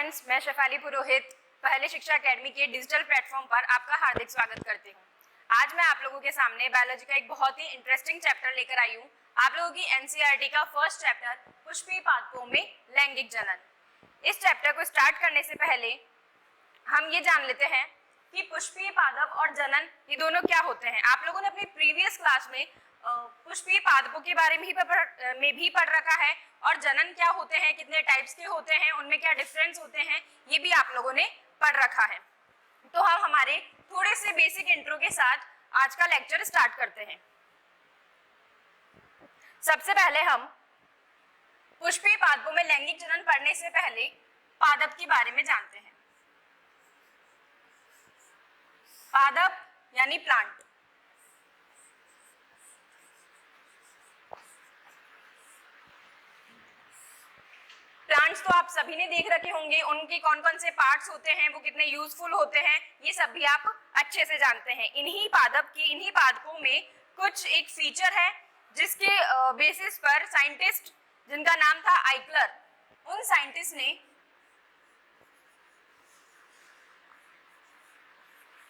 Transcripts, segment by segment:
Students, मैं शेफाली पुरोहित पहले शिक्षा एकेडमी के डिजिटल प्लेटफॉर्म पर आपका हार्दिक स्वागत करती हूँ। आज मैं आप लोगों के सामने बायोलॉजी का एक बहुत ही इंटरेस्टिंग चैप्टर लेकर आई हूँ। आप लोगों की एनसीईआरटी का फर्स्ट चैप्टर पुष्पीय पादपों में लैंगिक जनन। इस चैप्टर को स्टार्ट करने से पहले हम ये जान लेते हैं कि पुष्पीय पादप और जनन ये दोनों क्या होते हैं। आप लोगों ने अपनी प्रीवियस क्लास में पुष्पीय पादपों के बारे में भी पढ़ रखा है और जनन क्या होते हैं, कितने टाइप्स के होते हैं, उनमें क्या डिफरेंस होते हैं, ये भी आप लोगों ने पढ़ रखा है। तो हम हमारे थोड़े से बेसिक इंट्रो के साथ आज का लेक्चर स्टार्ट करते हैं। सबसे पहले हम पुष्पीय पादपों में लैंगिक जनन पढ़ने से पहले पादप के बारे में जानते हैं। पादप यानी प्लांट। प्लांट्स तो आप सभी ने देख रखे होंगे, उनके कौन कौन से पार्ट्स होते हैं, वो कितने यूजफुल होते हैं, ये सब भी आप अच्छे से जानते हैं। इन्हीं पादपों में कुछ एक फीचर है जिसके बेसिस पर साइंटिस्ट जिनका नाम था आइकलर, उन साइंटिस्ट ने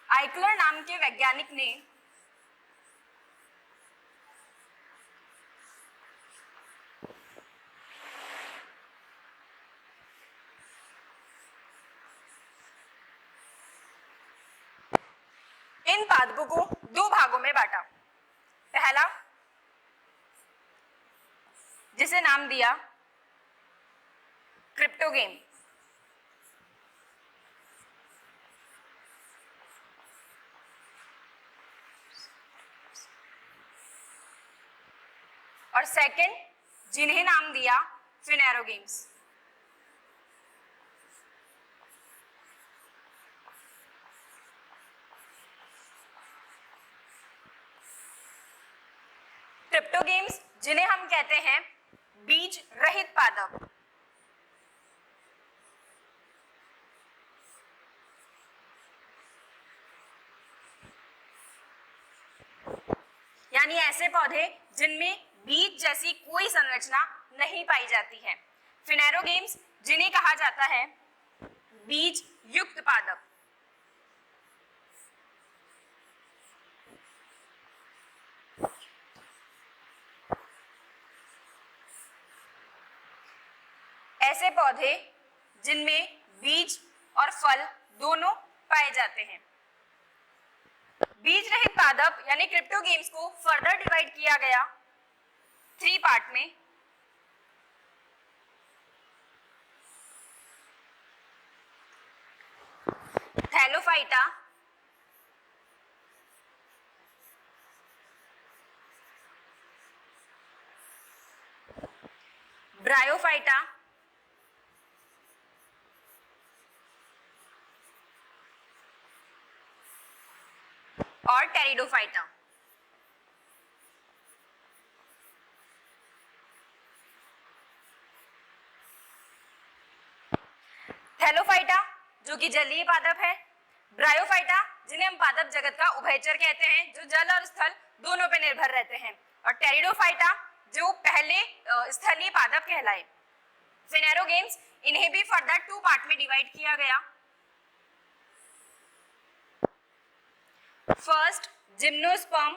आइकलर नाम के वैज्ञानिक ने इन पादपों को दो भागों में बांटा। पहला, जिसे नाम दिया क्रिप्टोगेम, और सेकंड जिन्हें नाम दिया फिनेरोगेम्स। क्रिप्टोगेम्स जिन्हें हम कहते हैं बीज रहित पादप। यानी ऐसे पौधे जिनमें बीज जैसी कोई संरचना नहीं पाई जाती है। फिनेरोगेम्स जिन्हें कहा जाता है बीज युक्त पादप। ऐसे पौधे जिनमें बीज और फल दोनों पाए जाते हैं। बीज रहित पादप यानी क्रिप्टोगेम्स को फर्दर डिवाइड किया गया 3 पार्ट में। थैलोफाइटा, ब्रायोफाइटा और टेरिडोफाइटा। थैलोफाइटा जो कि जलीय पादप है, ब्रायोफाइटा जिन्हें हम पादप जगत का उभयचर कहते हैं, जो जल और स्थल दोनों पे निर्भर रहते हैं, और टेरिडोफाइटा जो पहले स्थलीय पादप कहलाए। फिनेरोगेम्स इन्हें भी फर्दर 2 पार्ट में डिवाइड किया गया। फर्स्ट जिम्नोस्पर्म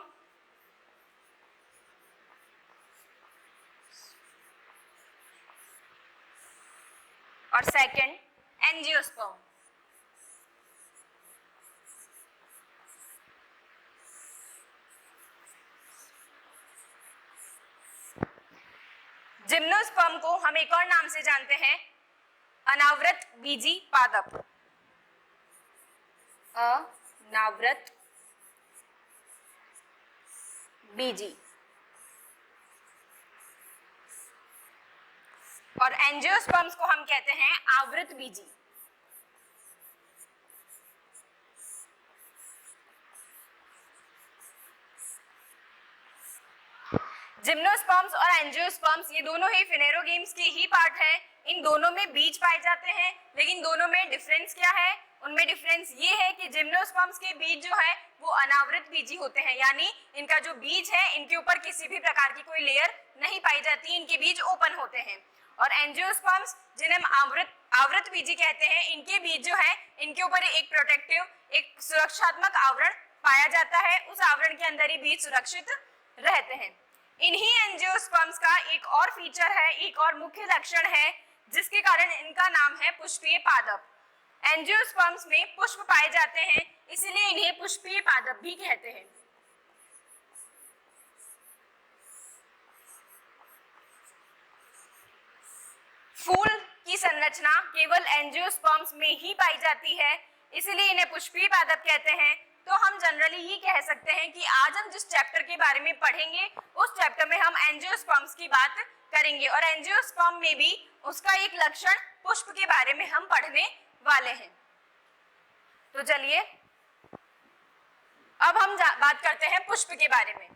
और सेकंड एंजियोस्पर्म। जिम्नोस्पर्म को हम एक और नाम से जानते हैं अनावृत बीजी पादप। अनावृत बीजी। और एंजियोस्पर्म्स को हम कहते हैं आवृत बीजी। जिम्नोस्पर्म्स और एंजियोस्पर्म्स ये दोनों ही फिनेरोगेम्स के ही पार्ट है। इन दोनों में बीज पाए जाते हैं, लेकिन दोनों में डिफरेंस क्या है? उनमें डिफरेंस ये है कि जिम्नोस्पर्म्स के बीज जो है वो अनावृत बीजी होते हैं, यानी इनका जो बीज है इनके ऊपर किसी भी प्रकार की कोई लेयर नहीं पाई जाती, इनके बीज ओपन होते हैं। और एंजियोस्पर्म्स जिन्हें हम आवृतबीजी कहते हैं, इनके बीज जो है इनके ऊपर एक प्रोटेक्टिव, एक सुरक्षात्मक आवरण पाया जाता है, उस आवरण के अंदर ही बीज सुरक्षित रहते हैं। इन्हीं एंजियोस्पर्म्स का एक और फीचर है, एक और मुख्य लक्षण है जिसके कारण इनका नाम है पुष्पीय पादप। एंजियोस्पर्म्स में पुष्प पाए जाते हैं, इसलिए इन्हें पुष्पीय पादप भी कहते हैं। फूल की संरचना केवल एंजियोस्पर्म्स में ही पाई जाती है, इसलिए इन्हें पुष्पीय पादप कहते हैं। तो हम जनरली ये कह सकते हैं कि आज हम जिस चैप्टर के बारे में पढ़ेंगे उस चैप्टर में हम एंजियोस्पर्म्स की बात करेंगे और एंजियोस्पर्म में भी उसका एक लक्षण पुष्प के बारे में हम पढ़ने वाले हैं। तो चलिए अब हम बात करते हैं पुष्प के बारे में।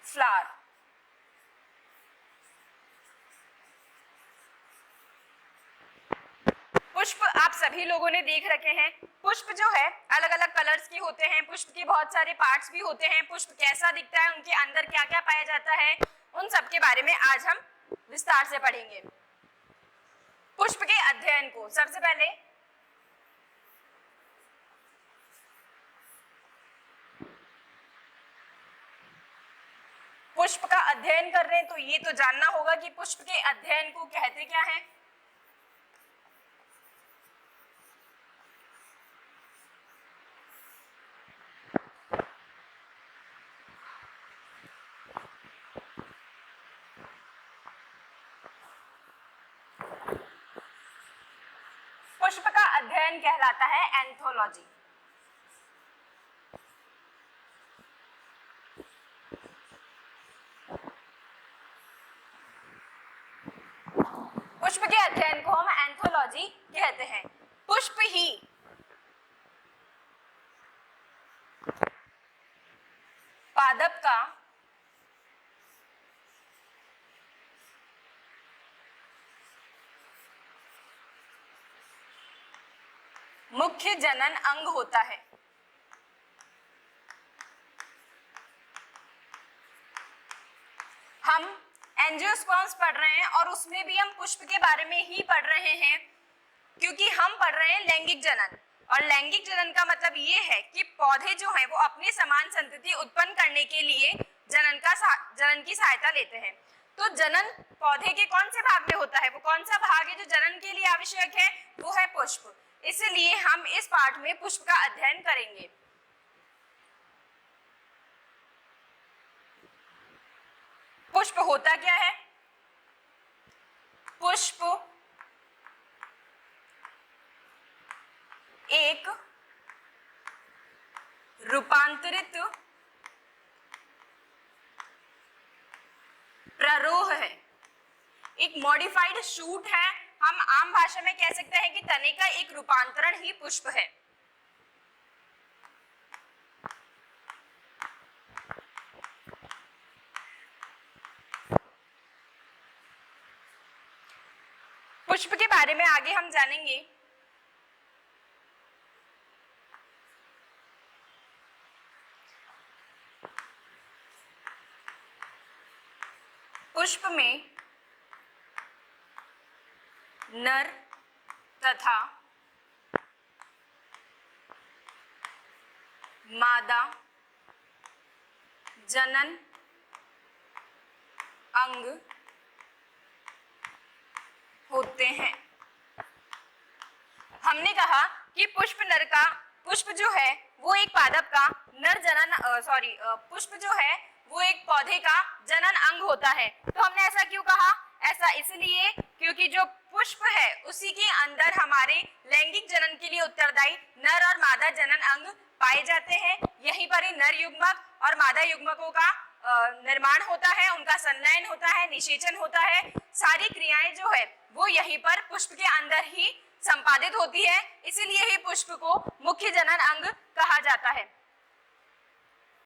फ्लावर, पुष्प आप सभी लोगों ने देख रखे हैं। पुष्प जो है अलग अलग कलर्स के होते हैं, पुष्प के बहुत सारे पार्ट्स भी होते हैं, पुष्प कैसा दिखता है, उनके अंदर क्या क्या पाया जाता है, उन सब के बारे में आज हम विस्तार से पढ़ेंगे। पुष्प के अध्ययन को सबसे पहले पुष्प का अध्ययन कर रहे हैं तो ये तो जानना होगा कि पुष्प के अध्ययन को कहते क्या है। पुष्प का अध्ययन कहलाता है एंथोलॉजी। पुष्प के अध्ययन को हम एंथोलॉजी कहते हैं। पुष्प ही पादप का मुख्य जनन अंग होता है। हम एंजियोस्पर्म्स पढ़ रहे हैं और उसमें भी हम पुष्प के बारे में ही पढ़ रहे हैं क्योंकि हम पढ़ रहे हैं लैंगिक जनन। और लैंगिक जनन का मतलब ये है कि पौधे जो हैं वो अपनी समान संतति उत्पन्न करने के लिए जनन की सहायता लेते हैं। तो जनन पौधे के कौन से भाग में होता है, वो कौन सा भाग है जो जनन के लिए आवश्यक है, वो है पुष्प। इसलिए हम इस पाठ में पुष्प का अध्ययन करेंगे। पुष्प होता क्या है? पुष्प एक रूपांतरित प्ररोह है, एक मॉडिफाइड शूट है। हम आम भाषा में कह सकते हैं कि तने का एक रूपांतरण ही पुष्प है। पुष्प के बारे में आगे हम जानेंगे। पुष्प में नर तथा मादा जनन अंग होते हैं। हमने कहा कि पुष्प जो है वो एक पादप का नर जनन पुष्प जो है वो एक पौधे का जनन अंग होता है। तो हमने ऐसा क्यों कहा? ऐसा इसलिए क्योंकि जो पुष्प है उसी के अंदर हमारे लैंगिक जनन के लिए उत्तरदायी नर और मादा जनन अंग पाए जाते हैं। यहीं पर ही नर युग्मक और मादा युग्मकों का निर्माण होता है, उनका संलयन होता है, निषेचन होता है। सारी क्रियाएं जो है वो यहीं पर पुष्प के अंदर ही संपादित होती है, इसीलिए ही पुष्प को मुख्य जनन अंग कहा जाता है।